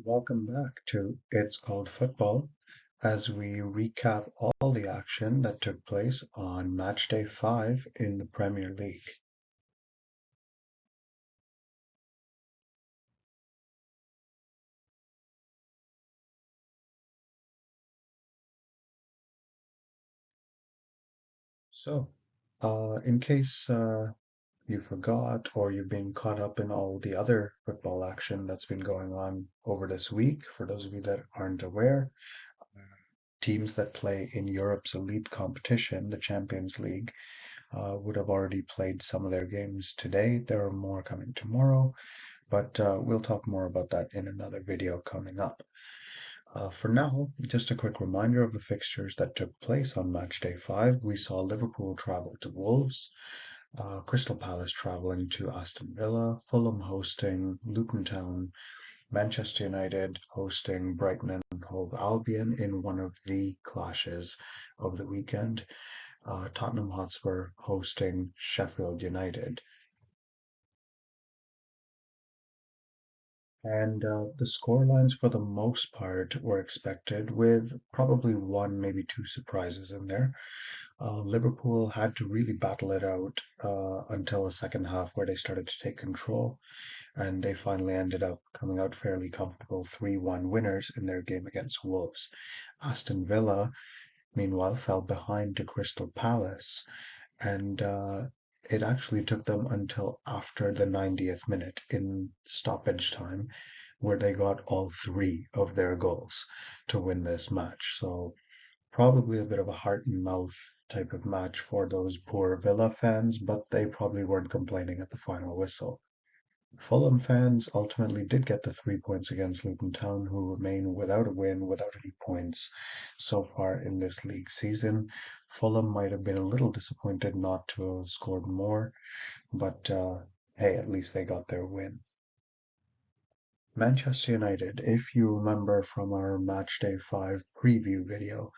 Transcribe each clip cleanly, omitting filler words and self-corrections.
Welcome back to It's Called Football as we recap all the action that took place on Matchday 5 in the Premier League. So, in case you forgot or you've been caught up in all the other football action that's been going on over this week, for those of you that aren't aware, teams that play in Europe's elite competition, the Champions League, would have already played some of their games today. There are more coming tomorrow. But we'll talk more about that in another video coming up. For now, just a quick reminder of the fixtures that took place on match day 5. We saw Liverpool travel to Wolves, Crystal Palace traveling to Aston Villa, Fulham hosting Luton Town, Manchester United hosting Brighton and Hove Albion in one of the clashes of the weekend, Tottenham Hotspur hosting Sheffield United. And the score lines, for the most part, were expected, with probably one, maybe two surprises in there. Liverpool had to really battle it out until the second half, where they started to take control, and they finally ended up coming out fairly comfortable 3-1 winners in their game against Wolves. Aston Villa, meanwhile, fell behind to Crystal Palace, and it actually took them until after the 90th minute in stoppage time where they got all three of their goals to win this match. So probably a bit of a heart and mouth type of match for those poor Villa fans, but they probably weren't complaining at the final whistle. Fulham fans ultimately did get the 3 points against Luton Town, who remain without a win, without any points so far in this league season. Fulham might have been a little disappointed not to have scored more, but hey, at least they got their win. Manchester United, if you remember from our Matchday 5 preview video,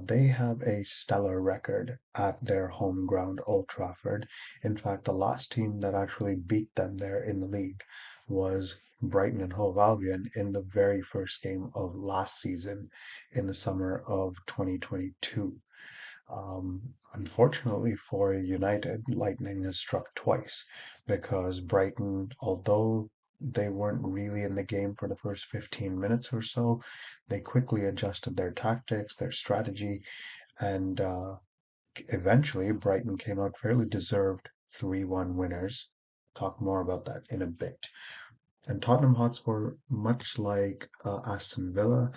they have a stellar record at their home ground, Old Trafford. In fact, the last team that actually beat them there in the league was Brighton and Hove Albion in the very first game of last season in the summer of 2022. Unfortunately for United, lightning has struck twice because Brighton, although they weren't really in the game for the first 15 minutes or so, they quickly adjusted their tactics, their strategy, and eventually Brighton came out fairly deserved 3-1 winners. Talk more about that in a bit. And Tottenham Hotspur, much like Aston Villa,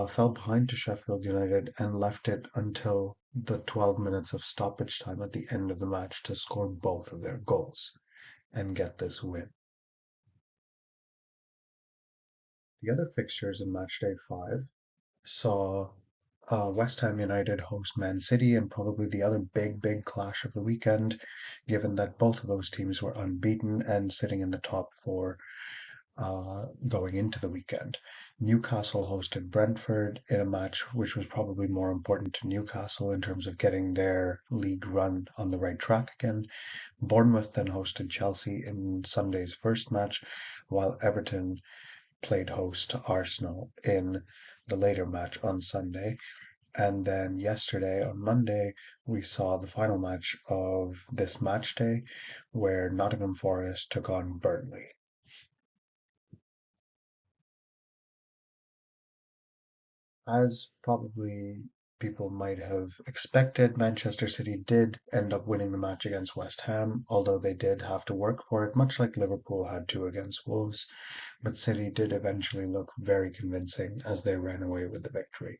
fell behind to Sheffield United and left it until the 12 minutes of stoppage time at the end of the match to score both of their goals and get this win. The other fixtures in matchday 5 saw West Ham United host Man City, and probably the other big clash of the weekend, given that both of those teams were unbeaten and sitting in the top four going into the weekend. Newcastle hosted Brentford in a match which was probably more important to Newcastle in terms of getting their league run on the right track again. Bournemouth then hosted Chelsea in Sunday's first match, while Everton played host to Arsenal in the later match on Sunday. And then yesterday, on Monday, we saw the final match of this match day where Nottingham Forest took on Burnley. As probably people might have expected, Manchester City did end up winning the match against West Ham, although they did have to work for it, much like Liverpool had to against Wolves. But City did eventually look very convincing as they ran away with the victory.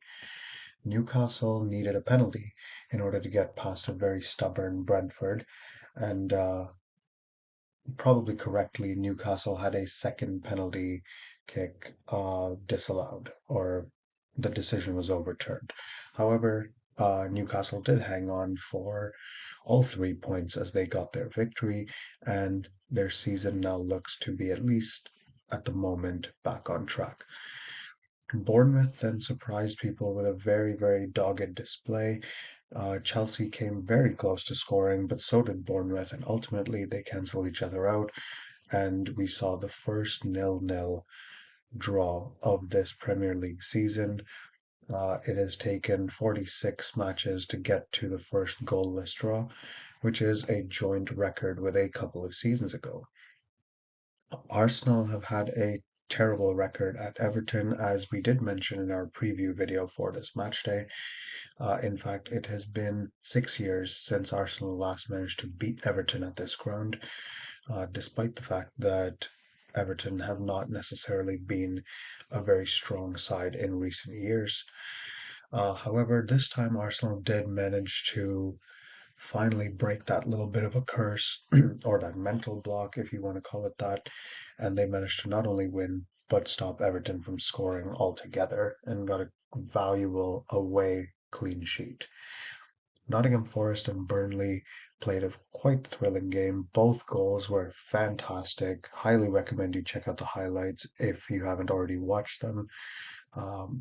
Newcastle needed a penalty in order to get past a very stubborn Brentford, and probably correctly, Newcastle had a second penalty kick disallowed, or the decision was overturned. However, Newcastle did hang on for all 3 points as they got their victory, and their season now looks to be, at least at the moment, back on track. Bournemouth then surprised people with a very dogged display. Chelsea came very close to scoring, but so did Bournemouth, and ultimately they cancelled each other out, and we saw the first nil-nil draw of this Premier League season. It has taken 46 matches to get to the first goalless draw, which is a joint record with a couple of seasons ago. Arsenal have had a terrible record at Everton, as we did mention in our preview video for this match day. In fact, it has been 6 years since Arsenal last managed to beat Everton at this ground, despite the fact that Everton have not necessarily been a very strong side in recent years. However, this time Arsenal did manage to finally break that little bit of a curse or that mental block, if you want to call it that. And they managed to not only win, but stop Everton from scoring altogether and got a valuable away clean sheet. Nottingham Forest and Burnley played a quite thrilling game. Both goals were fantastic. Highly recommend you check out the highlights if you haven't already watched them.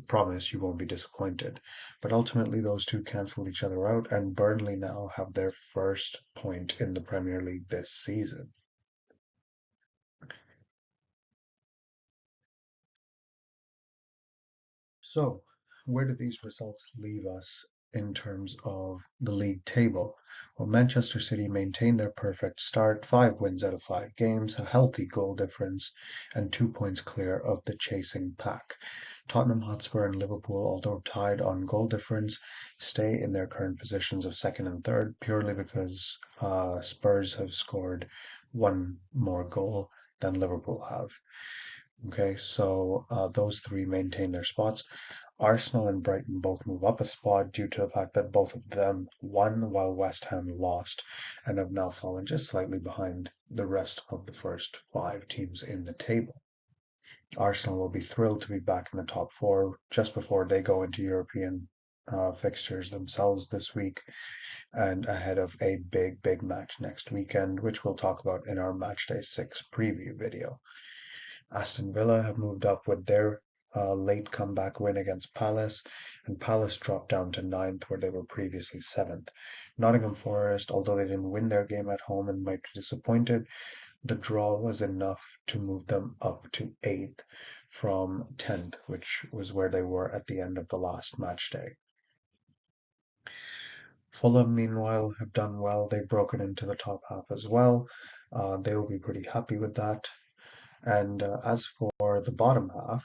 Promise you won't be disappointed. But ultimately, those two cancelled each other out, and Burnley now have their first point in the Premier League this season. So, where do these results leave us in terms of the league table? Well, Manchester City maintained their perfect start, 5 wins out of 5 games, a healthy goal difference, and 2 points clear of the chasing pack. Tottenham Hotspur and Liverpool, although tied on goal difference, stay in their current positions of second and third purely because Spurs have scored one more goal than Liverpool have. Okay, so those three maintain their spots. Arsenal and Brighton both move up a spot due to the fact that both of them won while West Ham lost and have now fallen just slightly behind the rest of the first 5 teams in the table. Arsenal will be thrilled to be back in the top four just before they go into European fixtures themselves this week and ahead of a big match next weekend, which we'll talk about in our Matchday 6 preview video. Aston Villa have moved up with their late comeback win against Palace, and Palace dropped down to ninth where they were previously seventh. Nottingham Forest, although they didn't win their game at home and might be disappointed, the draw was enough to move them up to eighth from 10th, which was where they were at the end of the last match day. Fulham, meanwhile, have done well. They've broken into the top half as well. They will be pretty happy with that. And as for the bottom half,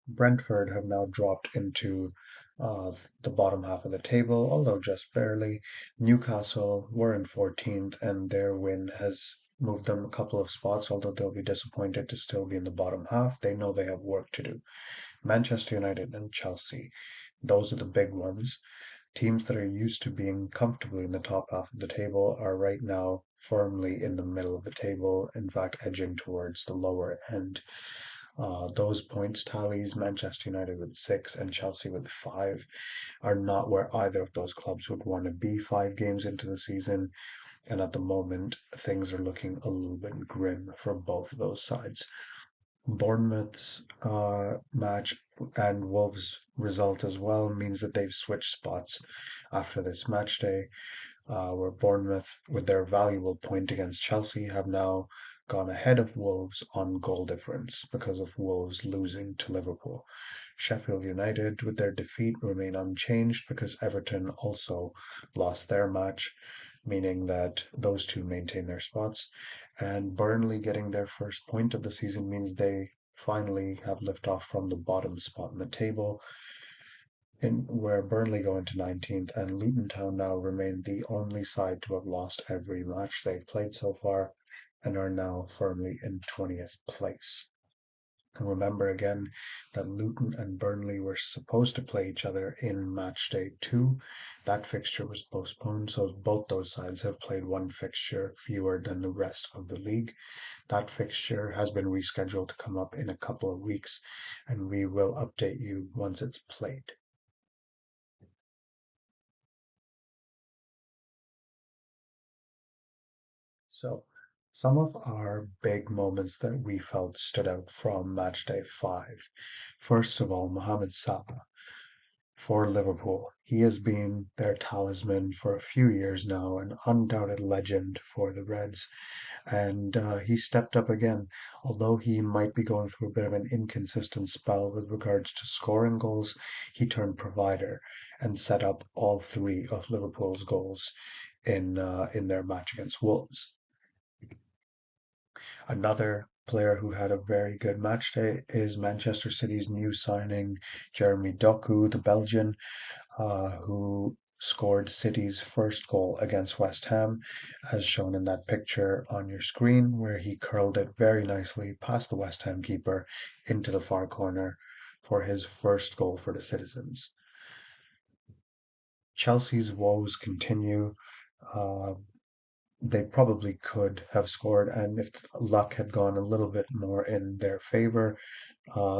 Brentford have now dropped into the bottom half of the table, although just barely. Newcastle were in 14th, and their win has moved them a couple of spots, although they'll be disappointed to still be in the bottom half. They know they have work to do. Manchester United and Chelsea, those are the big ones. Teams that are used to being comfortably in the top half of the table are right now firmly in the middle of the table, in fact, edging towards the lower end. Those points tallies, Manchester United with 6 and Chelsea with 5, are not where either of those clubs would want to be 5 games into the season. And at the moment, things are looking a little bit grim for both of those sides. Bournemouth's match and Wolves' result as well means that they've switched spots after this match day, where Bournemouth, with their valuable point against Chelsea, have now gone ahead of Wolves on goal difference because of Wolves losing to Liverpool. Sheffield United, with their defeat, remain unchanged because Everton also lost their match, meaning that those two maintain their spots. And Burnley getting their first point of the season means they finally have liftoff from the bottom spot in the table, in where Burnley go into 19th, and Luton Town now remain the only side to have lost every match they've played so far and are now firmly in 20th place. And remember again that Luton and Burnley were supposed to play each other in match day 2. That fixture was postponed, so both those sides have played one fixture fewer than the rest of the league. That fixture has been rescheduled to come up in a couple of weeks, and we will update you once it's played. So, some of our big moments that we felt stood out from match day 5. First of all, Mohamed Salah. for Liverpool. He has been their talisman for a few years now, an undoubted legend for the Reds. And he stepped up again, although he might be going through a bit of an inconsistent spell with regards to scoring goals. He turned provider and set up all three of Liverpool's goals in their match against Wolves. Another player who had a very good match day is Manchester City's new signing, Jeremy Doku, the Belgian, who scored City's first goal against West Ham, as shown in that picture on your screen, where he curled it very nicely past the West Ham keeper into the far corner for his first goal for the citizens. Chelsea's woes continue. Uh, they probably could have scored, and if luck had gone a little bit more in their favor,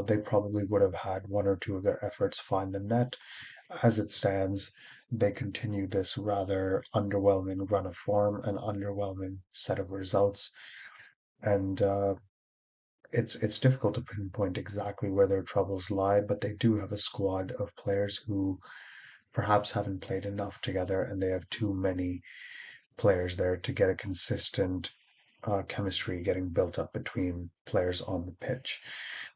they probably would have had one or two of their efforts find the net. As it stands, they continue this rather underwhelming run of form, an underwhelming set of results, and it's difficult to pinpoint exactly where their troubles lie. But they do have a squad of players who perhaps haven't played enough together, and they have too many players there to get a consistent chemistry getting built up between players on the pitch.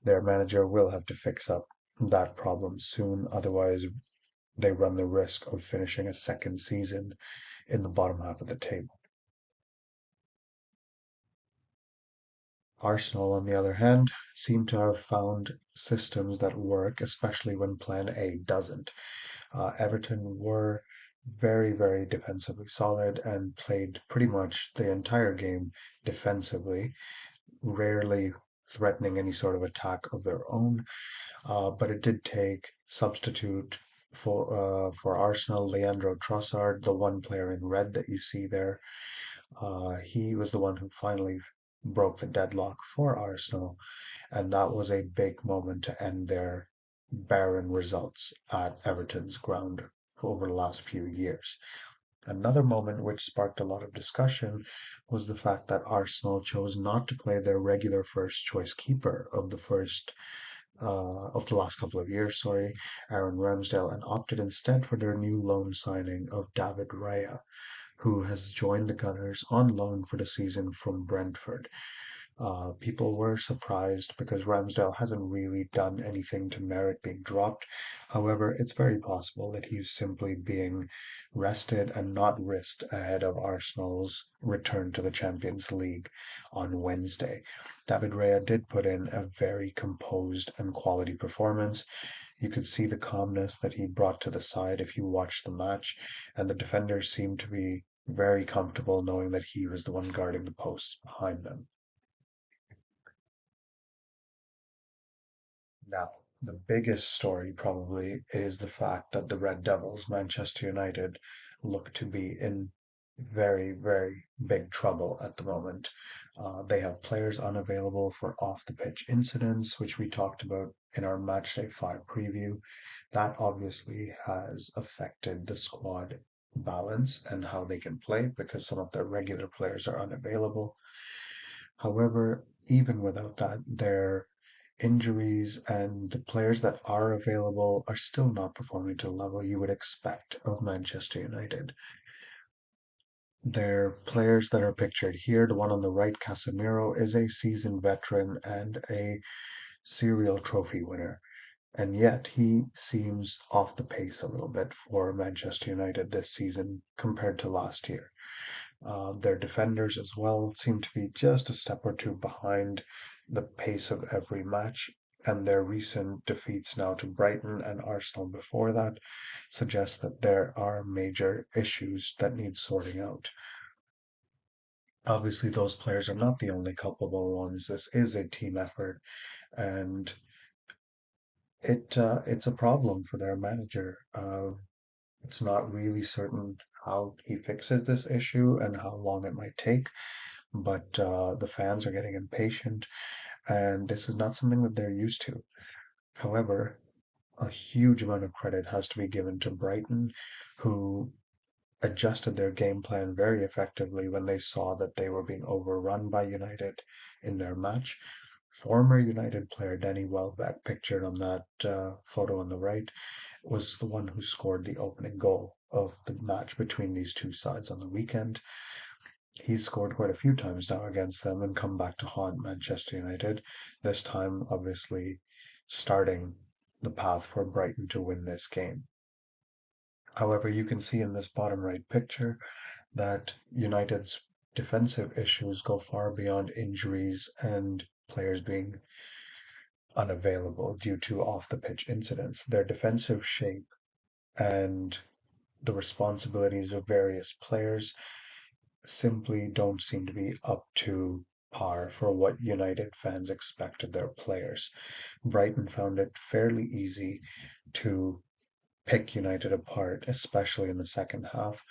Their manager will have to fix up that problem soon, otherwise they run the risk of finishing a second season in the bottom half of the table. Arsenal, on the other hand, seem to have found systems that work, especially when plan A doesn't. Everton were very, very defensively solid and played pretty much the entire game defensively, rarely threatening any sort of attack of their own. But it did take substitute for Arsenal, Leandro Trossard, the one player in red that you see there. He was the one who finally broke the deadlock for Arsenal, and that was a big moment to end their barren results at Everton's ground over the last few years. Another moment which sparked a lot of discussion was the fact that Arsenal chose not to play their regular first choice keeper of the last couple of years, sorry, Aaron Ramsdale, and opted instead for their new loan signing of David Raya, who has joined the Gunners on loan for the season from Brentford. People were surprised because Ramsdale hasn't really done anything to merit being dropped. However, it's very possible that he's simply being rested and not risked ahead of Arsenal's return to the Champions League on Wednesday. David Raya did put in a very composed and quality performance. You could see the calmness that he brought to the side if you watched the match, and the defenders seemed to be very comfortable knowing that he was the one guarding the posts behind them. Now, the biggest story probably is the fact that the Red Devils, Manchester United, look to be in very, very big trouble at the moment. They have players unavailable for off the pitch incidents, which we talked about in our Matchday 5 preview. That obviously has affected the squad balance and how they can play because some of their regular players are unavailable. However, even without that, their injuries and the players that are available are still not performing to the level you would expect of Manchester United. Their players that are pictured here, the one on the right, Casemiro, is a seasoned veteran and a serial trophy winner. And yet he seems off the pace a little bit for Manchester United this season compared to last year. Their defenders as well seem to be just a step or two behind the pace of every match, and their recent defeats now to Brighton and Arsenal before that suggest that there are major issues that need sorting out. Obviously, those players are not the only culpable ones. This is a team effort, and it's a problem for their manager. It's not really certain how he fixes this issue and how long it might take, but the fans are getting impatient, and this is not something that they're used to. However, a huge amount of credit has to be given to Brighton, who adjusted their game plan very effectively when they saw that they were being overrun by United in their match. Former United player Danny Welbeck, pictured on that photo on the right, was the one who scored the opening goal of the match between these two sides on the weekend. He's scored quite a few times now against them and come back to haunt Manchester United, this time obviously starting the path for Brighton to win this game. However, you can see in this bottom right picture that United's defensive issues go far beyond injuries and players being unavailable due to off the pitch incidents. Their defensive shape and the responsibilities of various players simply don't seem to be up to par for what United fans expect of their players. Brighton found it fairly easy to pick United apart, especially in the second half.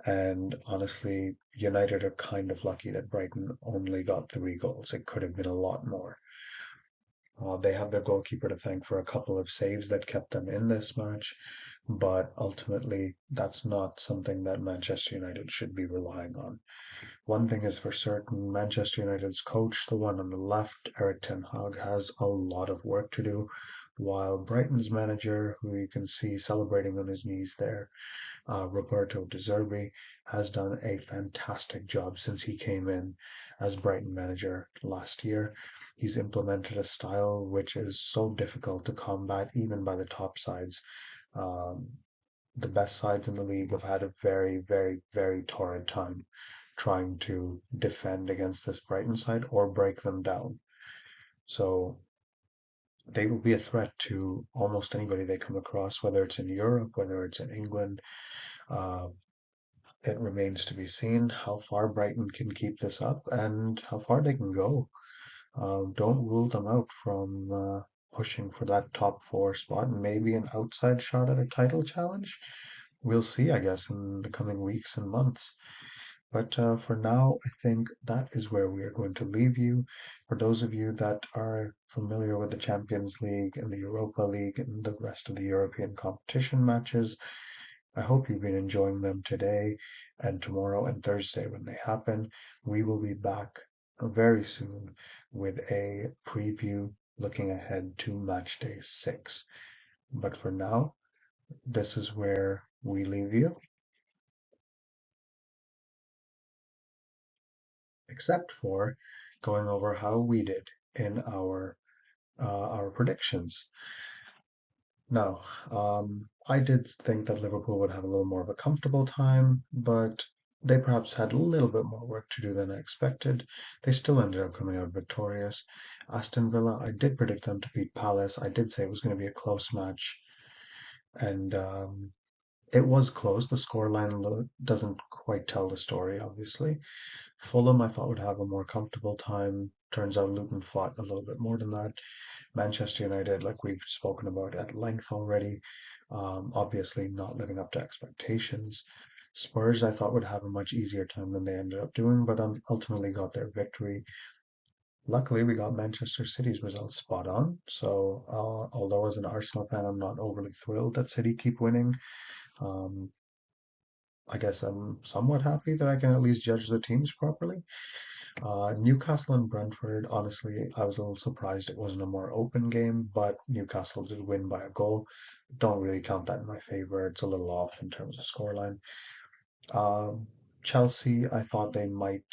And honestly, United are kind of lucky that Brighton only got 3 goals. It could have been a lot more. They have their goalkeeper to thank for a couple of saves that kept them in this match, but ultimately, that's not something that Manchester United should be relying on. One thing is for certain, Manchester United's coach, the one on the left, Eric Ten Hag, has a lot of work to do, while Brighton's manager, who you can see celebrating on his knees there, Roberto De Zerbi, has done a fantastic job since he came in as Brighton manager last year. He's implemented a style which is so difficult to combat even by the top sides. Um, the best sides in the league have had a very, very, very torrid time trying to defend against this Brighton side or break them down. So they will be a threat to almost anybody they come across, whether it's in Europe, whether it's in England. Uh, it remains to be seen how far Brighton can keep this up and how far they can go. Don't rule them out from pushing for that top four spot and maybe an outside shot at a title challenge. We'll see, I guess, in the coming weeks and months. But for now, I think that is where we are going to leave you. For those of you that are familiar with the Champions League and the Europa League and the rest of the European competition matches, I hope you've been enjoying them today and tomorrow and Thursday when they happen. We will be back very soon with a preview looking ahead to Matchday 6. But for now, this is where we leave you, except for going over how we did in our predictions. Now, I did think that Liverpool would have a little more of a comfortable time, but they perhaps had a little bit more work to do than I expected. They still ended up coming out victorious. Aston Villa, I did predict them to beat Palace. I did say it was going to be a close match, and it was close. The scoreline doesn't quite tell the story, obviously. Fulham, I thought would have a more comfortable time. Turns out Luton fought a little bit more than that. Manchester United, like we've spoken about at length already, obviously not living up to expectations. Spurs, I thought would have a much easier time than they ended up doing, but ultimately got their victory. Luckily, we got Manchester City's results spot on. So, although as an Arsenal fan, I'm not overly thrilled that City keep winning, um, I guess I'm somewhat happy that I can at least judge the teams properly. Newcastle and Brentford, honestly, I was a little surprised it wasn't a more open game, but Newcastle did win by a goal. Don't really count that in my favor. It's a little off in terms of scoreline. Um, Chelsea, I thought they might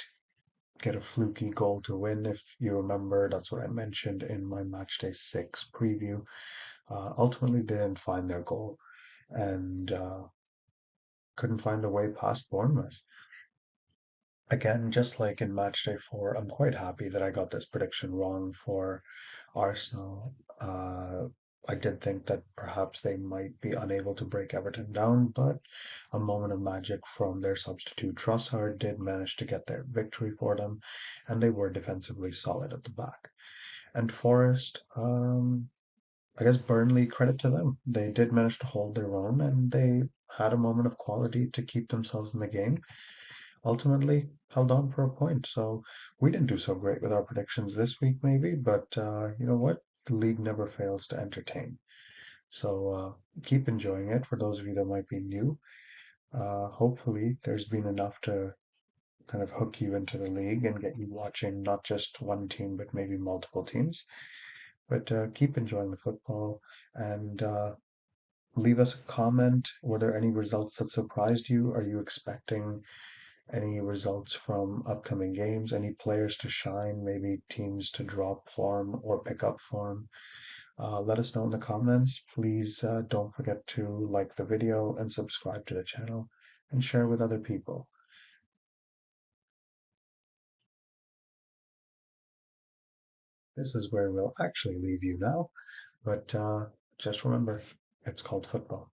get a fluky goal to win. If you remember, that's what I mentioned in my Matchday 6 preview. Ultimately, they didn't find their goal and couldn't find a way past Bournemouth. Again, just like in Matchday 4, I'm quite happy that I got this prediction wrong for Arsenal. I did think that perhaps they might be unable to break Everton down, but a moment of magic from their substitute Trossard did manage to get their victory for them, and they were defensively solid at the back. And Forest, I guess Burnley, credit to them. They did manage to hold their own, and they had a moment of quality to keep themselves in the game, ultimately held on for a point. So we didn't do so great with our predictions this week, maybe, but you know what? The league never fails to entertain. So keep enjoying it for those of you that might be new. Hopefully, there's been enough to kind of hook you into the league and get you watching not just one team, but maybe multiple teams. But keep enjoying the football and Leave us a comment. Were there any results that surprised you? Are you expecting any results from upcoming games? Any players to shine? Maybe teams to drop form or pick up form? Let us know in the comments. Please don't forget to like the video and subscribe to the channel and share with other people. This is where we'll actually leave you now, but just remember, it's called football.